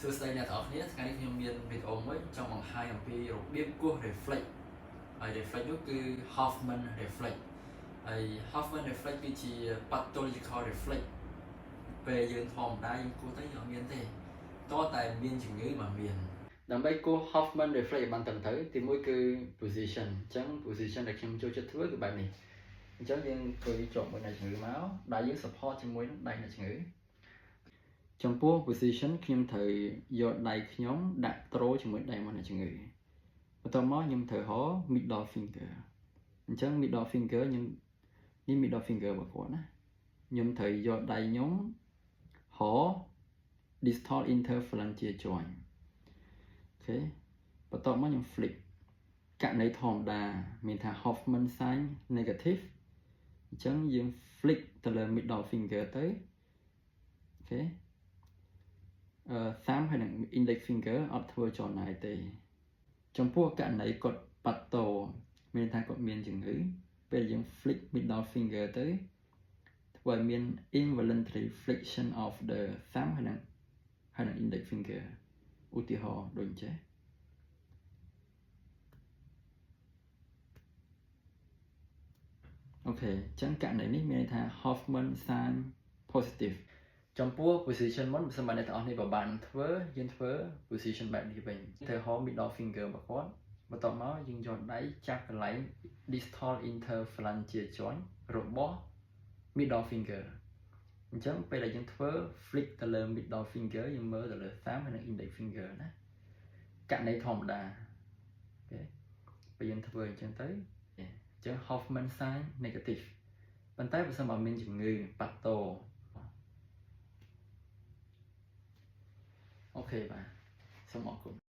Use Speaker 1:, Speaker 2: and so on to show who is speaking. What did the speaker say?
Speaker 1: សួស្តីអ្នកទាំងអស់គ្នាថ្ងៃនេះខ្ញុំមានវីដេអូមួយចង់បង្ហាញអំពីរបៀបគោះ reflex ហើយ reflex នោះគឺ Hoffman reflex ហើយ Hoffman reflex គឺជា pathological reflex ពេលយើងធម្មតាយើងគោះទៅយើងអត់មានទេតោះតែមានជំងឺមកមានដើម្បីគោះ Hoffman reflex ឲ្យបានត្រឹមត្រូវទីមួយគឺ position អញ្ចឹង position ដែលខ្ញុំចូលចិត្តធ្វើគឺបែបនេះអញ្ចឹងយើងធ្វើជាប់មួយនៃជំងឺមកដៃយើង support ជាមួយនឹងដៃនៃជំងឺចំពោះ position ខ្ញុំត្រូវយកដៃខ្ញុំដាក់ត្រូជាមួយដៃមកនៃជំងឺបន្ទាប់មកខ្ញុំត្រូវហៅ middle finger អញ្ចឹង middle finger ខ្ញុំនេះ middle finger របស់គាត់ណាខ្ញុំត្រូវយកដៃខ្ញុំហៅ distal interphalangeal joint អូខេបន្ទាប់មកខ្ញុំ flick ករណីធម្មតាមានថា Hoffman sign negative អញ្ចឹងយើង flick ទៅលើ middle finger ទៅអូខេតាមហើយនឹង index finger អត់ធ្វើចលនាទេចំពោះករណីគាត់ប៉ាតូមានថាគាត់មានជំងឺពេលយើង flick middle finger ទៅធ្វើឲ្យមាន involuntary flexion of the thumb ហើយនឹង index finger ឧទាហរណ៍ដូចអញ្ចឹងអូខេអញ្ចឹងករណីនេះមានន័យថា Hoffman sign positive ចំពោះ position មុនបើសិនបើអ្នកទាំងអស់នេះបើបានធ្វើយើងធ្វើ position បែបនេះវិញត្រូវ hold middle finger របស់គាត់បន្ទាប់មកយើងយកដៃចាប់កន្លែង distal interphalangeal joint របស់ middle finger អញ្ចឹងពេលដែលយើងធ្វើ flick ទៅលើ middle finger យើងមើលទៅលើ thumb ហើយនិង index finger ណាករណីធម្មតាអូខេពេលយើងធ្វើអញ្ចឹងទៅអញ្ចឹង Hoffman sign negative ប៉ុន្តែបើសិនបើមានជំងឺប៉ាតូអូខេបាទសូមអរគុណ